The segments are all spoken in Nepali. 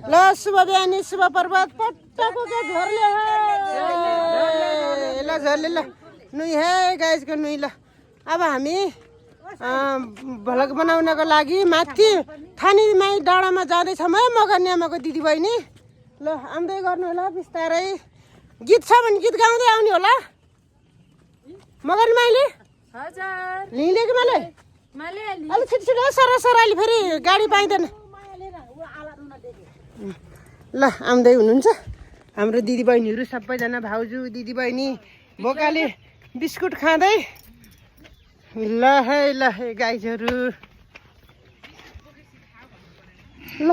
ल शुभ बिहानी शुभ पर्वत पट्टाको के झोरले ल झोरले ल नुई हे गाइसको नुई ल अब हामी भ्लग बनाउनको लागि माथि थानीमाई डाँडामा जाँदैछौँ है मगनी आमाको दिदीबहिनी ल आउँदै गर्नु होला बिस्तारै गीत छ भने गीत गाउँदै आउने होला मगनी माइले हजुर लिँदै कि मैले अलिक छिटो छिटो सर अहिले फेरि गाडी पाइँदैन ल आउँदै हुनुहुन्छ हाम्रो दिदीबहिनीहरू सबैजना भाउजू दिदीबहिनी बोकाले बिस्कुट खाँदै ल है गाइजहरू ल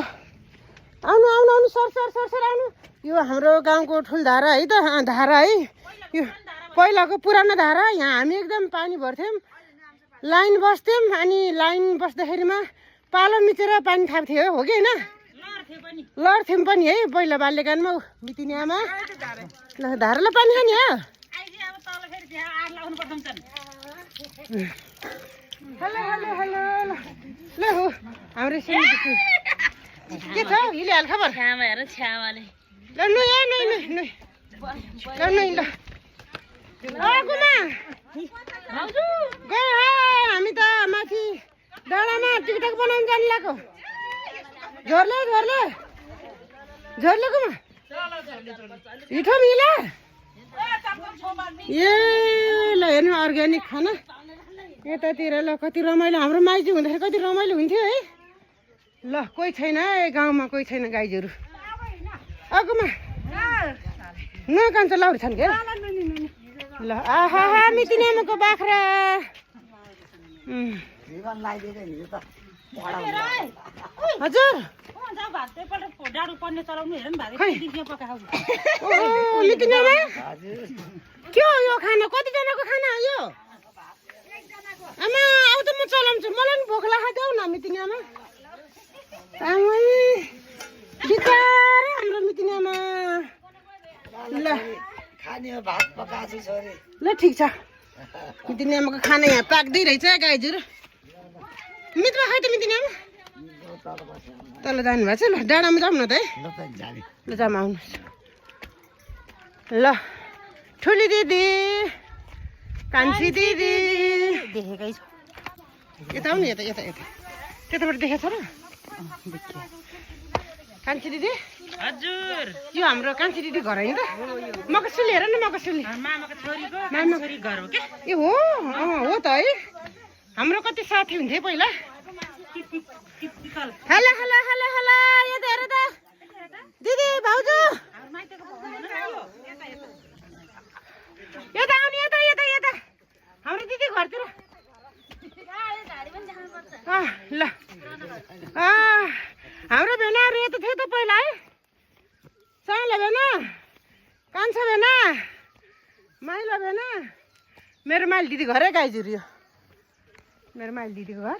आउनु आउनु आउनु सर आउनु यो हाम्रो गाउँको ठुल धारा है त धारा है यो पहिलाको पुरानो धारा यहाँ हामी एकदम पानी भर्थ्यौँ लाइन बस्थ्यौँ अनि लाइन बस्दाखेरिमा पालो मिचेर पानी थाप्थ्यो हो कि होइन लड्थ्यौँ पनि है पहिला बाल्यकालमा बितिने आमा ल धारालाई पानी खाने हो हेलो ल हो हाम्रो के छ हिँडी हाल खबर ल नुई ल गयो हामी त माथि डाँडामा टिकटक बनाउनु जानु लाग्यो झोर्लेकोमा हिठो मिला ए ल हेर्नु अर्ग्यानिक खाना यतातिर ल कति रमाइलो हाम्रो माइजू हुँदाखेरि कति रमाइलो हुन्थ्यो है ल कोही छैन है गाउँमा कोही छैन गाईहरू अर्कोमा नकान्छ लाउरी छन् के ल आहा मितिने आमाको बाख्रा हजुर के हो यो खाना कतिजनाको खाना हो यो आमा आउ त म चलाउँछु मलाई पनि भोक लाग्यो न मितिने आमा बिचारा हाम्रो मितिने आमा ल भात पकाएको छु छोरी ल ठिक छ मितिने आमाको खाना यहाँ पाक्दै रहेछ गाईहरू मित्र खै त मितिने आमा तल जानु भएको छ ल डाँडामा जाउँ न त है ल जाऊँ आउनुहोस् ल ठुली दिदी कान्छी दिदी देखेकै छु यता आउनु यता त्यताबाट देखेको छ र कान्छी दिदी हजुर यो हाम्रो कान्छी दिदी घर होइन त मकसुली हेर न मकसुली मामाको छोरीको छोरी घर हो के ए हो हो त है हाम्रो कति साथी हुन्थे पहिला हेलो यता हेर त दिदी भाउजू यता आउनु यता हाम्रो दिदी घरतिर ल हाम्रो भेनाहरू यता थियो त पहिला है साइला भेना कान्छा भेना माइला भेना मेरो माइल दिदी घरै गाइजुर यो मेरो माइल दिदीको घर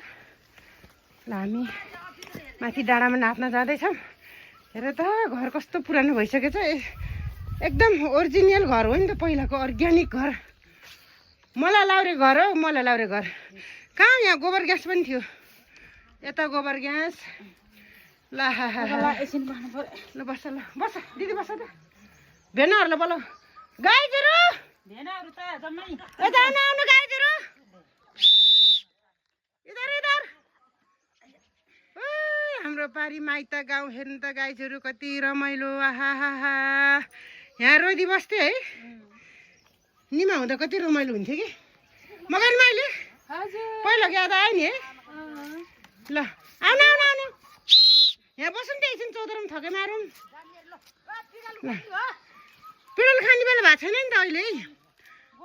ल हामी माथि डाँडामा नाच्न जाँदैछौँ हेर त घर कस्तो पुरानो भइसकेछ एकदम ओरिजिनल घर हो नि त पहिलाको अर्ग्यानिक घर मलाई लाउरे घर हो मलाई लाउरे घर कहाँ यहाँ गोबर ग्यास पनि थियो यता गोबर ग्यास ल ल बस दिदी बस त भेनाहरूलाई बोल गाईहरू आउनु गाईहरू हाम्रो पारी माइत गाउँ हेर्नु त गाईहरू कति रमाइलो आहा यहाँ रोइदी बस्थ्यो है निमा हुँदा कति रमाइलो हुन्थ्यो कि मगन माइले पहिला याद आयो नि है ल आउनु यहाँ बस्नु त एकछिन चौधरमा थके मारौँ ल पिडल खाने बेला भएको छैन नि त अहिले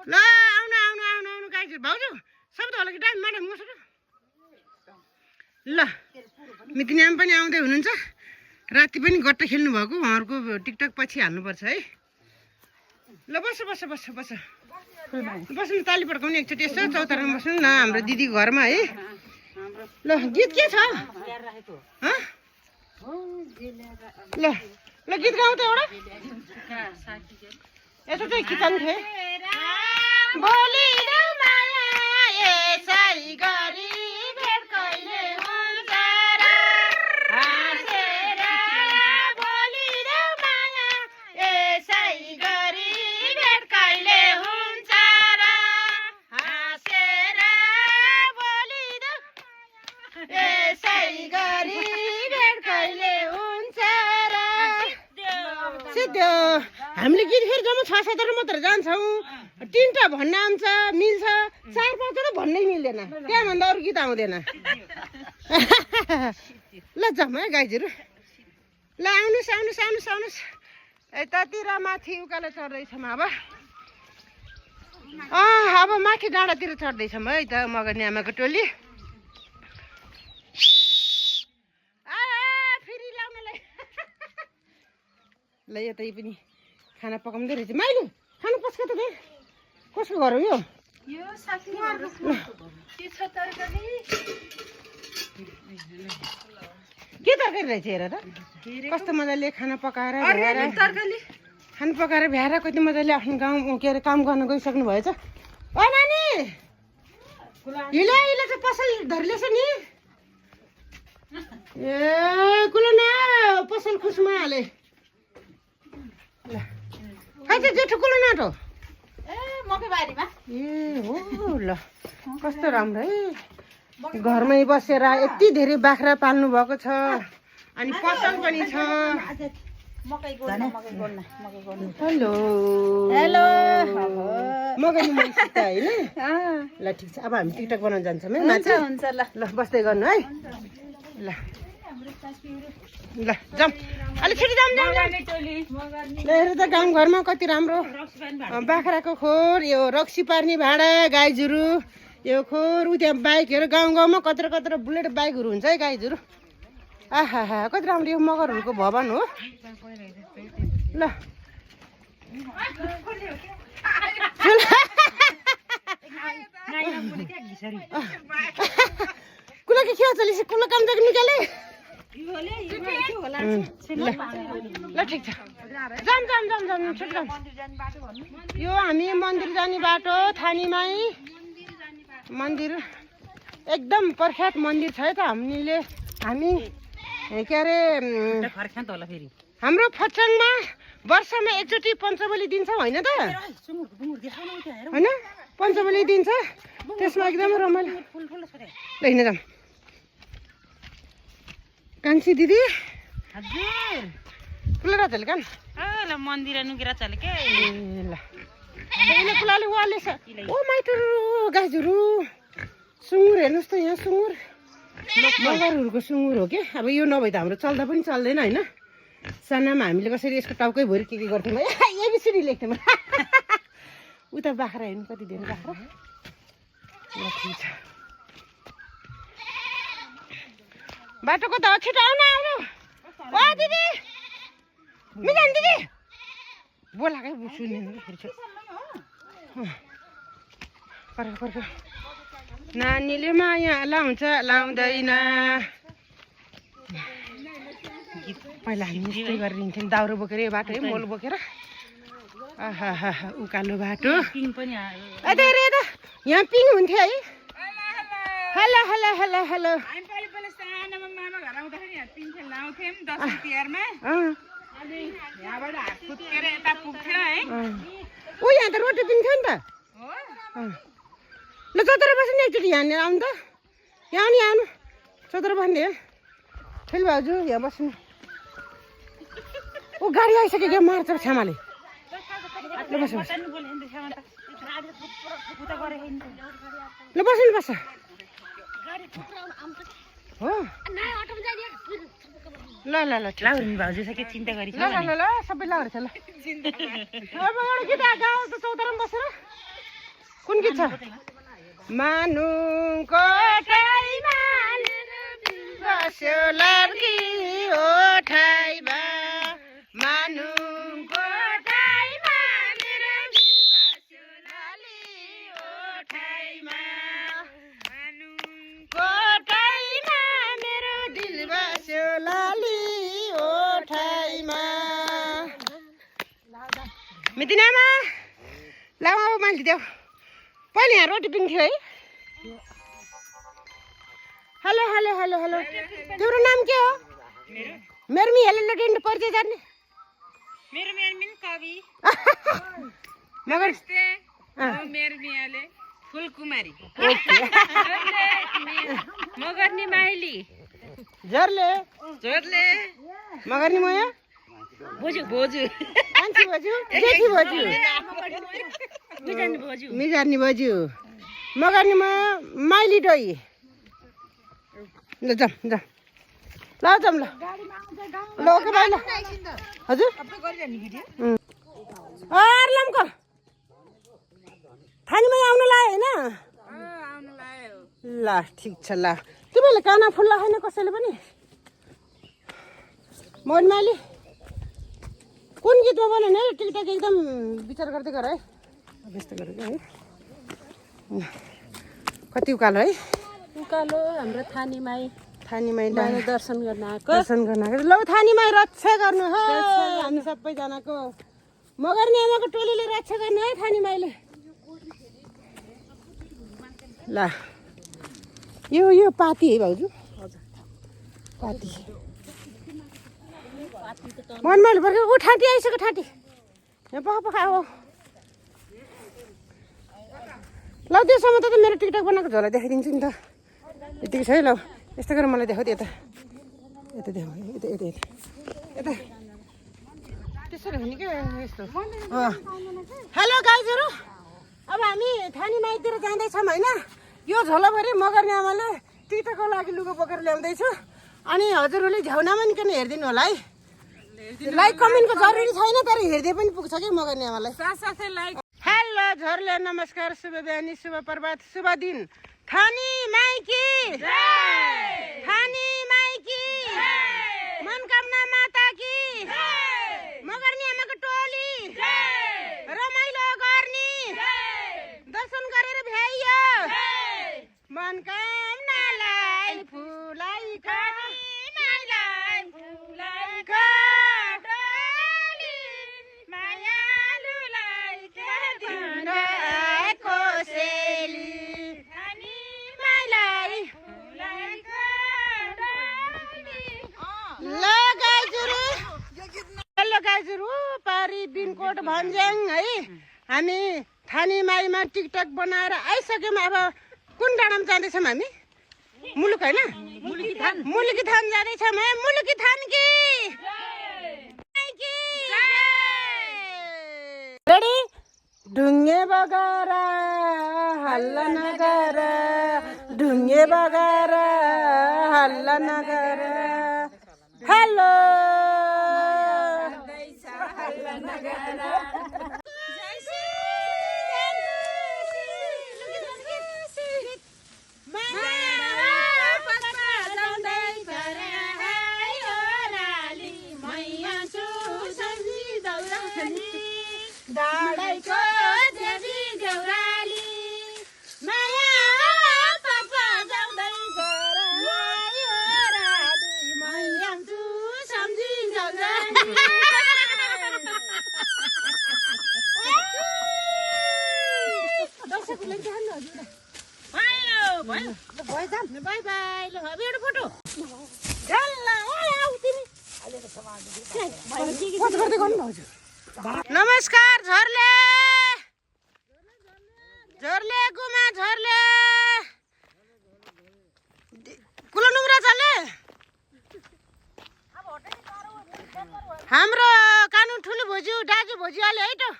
ल आउनु गाईहरू भाउजू सबै त होला कि टाइम म्याडम मसँग ल मितिनी आमा पनि आउँदै हुनुहुन्छ राति पनि गट्टा खेल्नु भएको उहाँहरूको टिकटक पछि हाल्नुपर्छ है ल बस बस्नु ताली पड्काउने एकचोटि यसो चौतारामा बस्नु न हाम्रो दिदीको घरमा है ल गीत के छ ल गीत गाउँ त एउटा यसो चाहिँ किताब थिए भेट कहिले हुन्छ र हाँसेर त्यो हामीले गीत फेरि जम्मा 6-7 मात्र जान्छौँ, 3टा भन्न आउँछ मिल्छ, 4-5 भन्नै मिल्दैन, त्यहाँभन्दा अरू गीत आउँदैन। ल जाउँ है गाइजहरू, ल आउनुहोस् आउनुहोस् आउनुहोस् आउनुहोस्। यतातिर माथि उकालो चढ्दैछौँ अब माथि डाँडातिर चढ्दैछौँ है त मगनी आमाको टोली। फेरि लाउनलाई ल यतै पनि खाना पकाउँदै रहेछ। माइली खानु पस्क त त्यहाँ कसको घर हो यो? के तरकारी रहेछ हेर त, कस्तो मजाले खाना पकाएर खाना पकाएर भ्याएर कति मजाले आफ्नो गाउँ के अरे काम गर्न गइसक्नु भएछ। ओ नानी हिलो हिलो चाहिँ पसल धरिलेछ नि। ए कुलो न पसल खुसमा हाले। ल खै चाहिँ जेठो कुलो नाटो मकैबारीमा। ए हो ल कस्तो राम्रो है, घरमै बसेर यति धेरै बाख्रा पाल्नु भएको छ अनि पसल पनि छ। हेलो हेलो मकै निमसित होइन। ल ठिक छ, अब हामी टिकटक बनाउन जान्छौँ है माथि। हुन्छ ल ल बस्दै गर्नु है। ल ल जाउँ अलि छिटो जाउँ जाउँ ल। हेर त गाउँघरमा कति राम्रो बाख्राको खोर, यो रक्सी पार्ने भाँडा गाईजहरू, यो खोर उ त्यहाँ बाइकहरू गाउँ गाउँमा कत्रो कत्रो बुलेट बाइकहरू हुन्छ है गाईजहरू। आहा कति राम्रो यो मगरहरूको भवन हो। ल कुला के खेल चलिस कुला काम तक निकाले। ल ठिक छ जाम जाम जाम जाम छिटो जाम। यो हामी मन्दिर जाने बाटो थानीमाई मन्दिर एकदम प्रख्यात मन्दिर छ है त। हामी के अरे हाम्रो फच्याङमा वर्षमा एकचोटि पञ्चबली दिन्छ होइन त, होइन पञ्चबली दिन्छ, त्यसमा एकदमै रमाइलो। ल हिँड जाउँ कान्छी दिदी। हजुर कुलेर चल कान ल मन्दिर नुकेर चल के। ल अहिले कुलाले वाले छ। ओ माइटहरू गाईहरू सुँगुर हेर्नुहोस् त, यहाँ सुँगुर मगरहरूको सुँगुर हो कि। अब यो नभए त हाम्रो चल्दा पनि चल्दैन होइन। सानामा हामीले कसरी यसको टाउकै भरि के गर्थ्यौँ, एबिसिडी लेख्थ्यौँ। उता बाख्रा हेर्नु कति धेरै बाख्रा। ल ठिक छ बाटोको त छिटो आउनु आउनु। ओ दिदी मिलन दिदी बोलाकै सुन्नु पर्ख पर्ख। नानीले माया लाउँछ लाउँदैन। पहिला हामी यस्तै गरेर हिँड्थ्यौँ, दाउरो बोकेर यो बाटो है मोल बोकेर। आहा उकालो बाटो यहाँ पिङ हुन्थ्यो है। हेलो हेलो हेलो हेलो ऊ यहाँ त रोटी पिन्थ्यो नि त। ल चतरा बस्नु नि एकचोटि यहाँनिर आउनु त, यहाँ नि आउनु चतरा बस्ने फेरि भाउजू यहाँ बस्नु। ऊ गाडी आइसक्यो क्या मार्छ छामाले। ल बस बस ल बस्नु बस्छ हो। ल ल ल लाउनु भाउजू छ के चिन्ता गरी ल ल ल सबै लाउनु छ। ल अब एउटा गीत गाउँ त चौतारामा बसेर। कुन गीत छ? मानुको टाइमा बस्यो लड्की ओठाइमा, मानुको टाइमा मेरो बस्यो लाली ओठाइमा, मानुको टाइमा मेरो दिल बस्यो लाली ओठाइमा। मितिनामा लाऊ अब मान्छे देऊ पहिले यहाँ रोटी पिन्थ्यो है। हेलो हेलो हेलो हेलो तिम्रो नाम के हो? मेरो नि हेलो लटेन्ट परिचय जान्ने। मेरो मेरमिन कवि मगर मेरो मियाले फुलकुमारी मगर्नी माइली झरले झोरले मगर नि मोया बोजू बोजू कान्छी बोजू जेठी बोजू मिजानी बोजू मिजार्नी बोजू मगर्नीमा माइली डोइ ल जाऊँ ल जाऊँ ल ओके बाई ल हजुर अर्लमको थानीमै आउनु लाग्यो होइन ल ठिक छ ल तिमीहरूले काना फुल्ला छैन कसैले पनि मोहनमाली कुन गीतमा बोल्यो नि टिकटक एकदम विचार गर्दै गर है व्यस्त गरेको है कति उकालो है उकालो हाम्रो थानीमाई थानीमाई दर्शन गर्न आएको दर्शन गर्न आएको लौ थानीमाई रक्षा गर्नु है हामी सबैजनाको मगर्नी आमाको टोलीले रक्षा गर्नु है थानीमाईले ल यो पाती है भाउजू पाती मनमाइले पर्छ ऊ ठाँटी आइसक्यो ठाँटी यहाँ पखा हो ल त्योसम्म त मेरो टिकटक बनाएको झोला देखाइदिन्छु नि त यतिकै छ है ल यस्तो गरेर मलाई देखाउ यता यता देखाउ यता यता यता यता त्यसरी हुने क्या यस्तो हेलो गाइजहरू अब हामी थानीमाईतिर जाँदैछौँ होइन यो झोलाभरि मगर्ने आमाले टिकटकको लागि लुगा बोकेर ल्याउँदैछु अनि हजुरहरूले झ्याउना मानिकन हेरिदिनु होला है लाइक कमेन्टको जरुरी छैन तर हेर्दै पनि पुग्छ कि मगर्ने आमालाई साथसाथै लाइक हेलो झोरले नमस्कार शुभ बिहानी शुभ प्रभात शुभ दिन थानी माइकी थानी माइकी मनकामना माता की मगर्नी आमाको टोली रमाइलो गर्ने दर्शन गरेर भ्याइयो मनकामनालाई फुलाई पारी बिनकोट भन्ज्याङ है हामी थानीमाईमा टिकटक बनाएर आइसक्यौँ अब कुन डाँडामा जाँदैछौँ हामी मुलुक होइन मुलुकी थान जाँदैछौँ है मुलुकी थान कि रेडी ढुङ्गे बगारा हल्ला नगर ढुङ्गे बगारा हल्ला नगर हेलो बाई बाई ल अब एउटा फोटो नमस्कार झोरले झोरले गुमा झोरले कुलो नुङ्ग्रा चले हाम्रो कानु ठुलो भोजू दाजु भोजू आले है त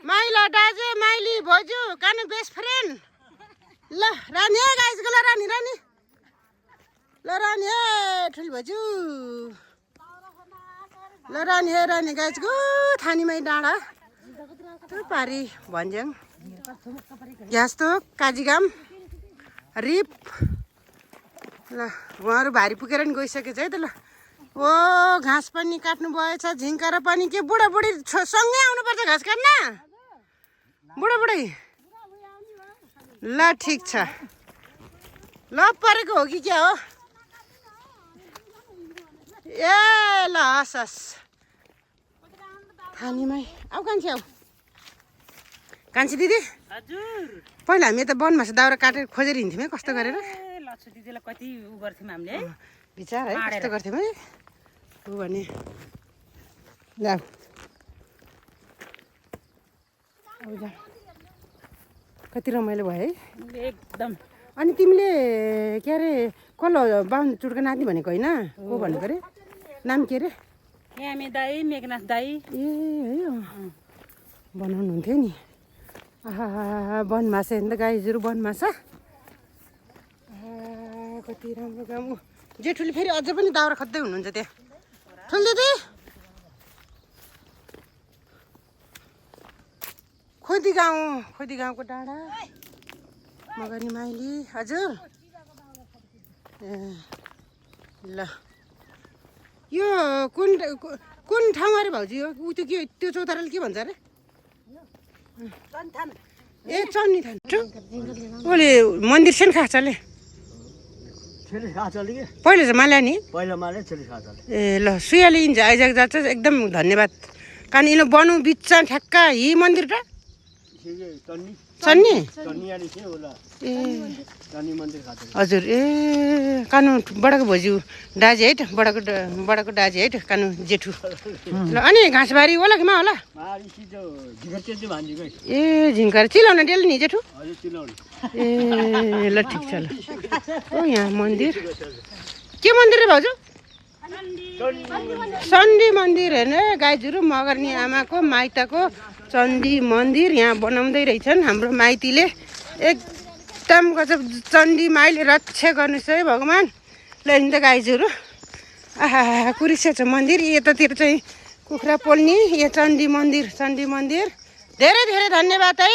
माइला दाजु माइली भोजू कानु बेस्ट फ्रेन्ड ल रानी है गाइजको ल रानी रानी ल रानी है ठुलो भोजू ल रानी है रानी गाइजको थानीमाई डाँडा पारी भन्ज्याङ ग्यास्तोक काजीगाम रिप ल उहाँहरू भारी पुगेर नि गइसकेछ है त ल ओ घाँस पनि काट्नु भएछ झिङ्काएर पनि के बुढाबुढी सँगै आउनुपर्छ घाँस काट्न बुढाबुढी ल ठिक छ ल परेको हो कि क्या हो ए ल हस् हस् थानीमाई आऊ कान्छी आऊ कान्छी दिदी हजुर पहिला हामी यता वनमा दाउरा काटेर खोजेर हिँड्थ्यौँ है कस्तो गरेर लक्ष्मी दिदीलाई कति उ गर्थ्यौँ हामीले विचार है कस्तो गर्थ्यौँ है ऊ भने ल कति रमाइलो भयो है एकदम अनि तिमीले के अरे कसले बाहुन चुड्का नाच्ने भनेको होइन को भनेको अरे नाम के अरे यामी दाई मेघनाथ दाई ए है बनाउनुहुन्थ्यो नि आहा बनमाछा हेर्नु त गाईहरू बनमाछा कति राम्रो काम जेठुले फेरि अझै पनि दाउरा खोज्दै हुनुहुन्छ त्यहाँ ठुल्दे त्यही खोदी गाउँको डाँडा मगनी माइली हजुर ए ल यो कुन ठाउँ अरे भाउजू यो ऊ त्यो के त्यो चौताराले के भन्छ अरे ए चन्नी थान ओले मन्दिर सेन खाचाले पहिला चाहिँ माल्या नि ए ल सुयाले इन्छ आइजाक जान्छ एकदम धन्यवाद कारण यिनीहरू बनाउ बिच ठ्याक्क हि मन्दिर र चन्नी ए हजुर ए कानु बडाको भोजू दाजे है बडाको दाजे है कानु जेठु ल अनि घाँसबारी होला कि मा होला ए झिङ्कर चिलाउन डेली नि जेठु ए ल ठिक छ ल ओ यहाँ मन्दिर के मन्दिर रे भाउजू चण्डी मन्दिर हेर्नु गाईजुरू मगर्नी आमाको माइतको चण्डी मन्दिर यहाँ बनाउँदै रहेछन् हाम्रो माइतीले एकदम गजब चण्डी माइले रक्षा गर्नुहोस् है भगवान् ल नि त गाईजुरू आहा कुरिसे छ मन्दिर यतातिर चाहिँ कुखुरा पोल्ने यो चण्डी मन्दिर धेरै धेरै धन्यवाद है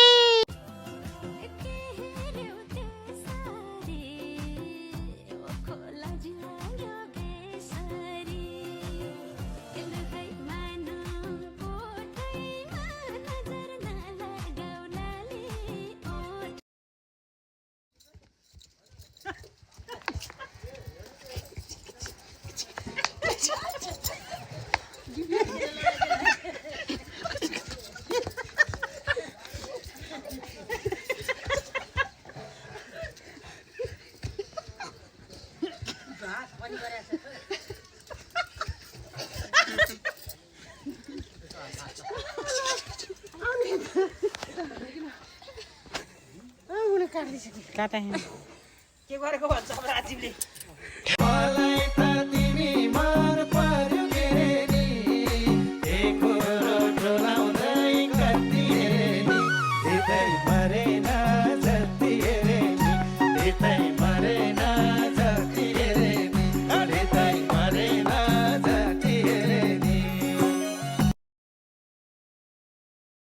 के गरेको भन्छ अब राजीवले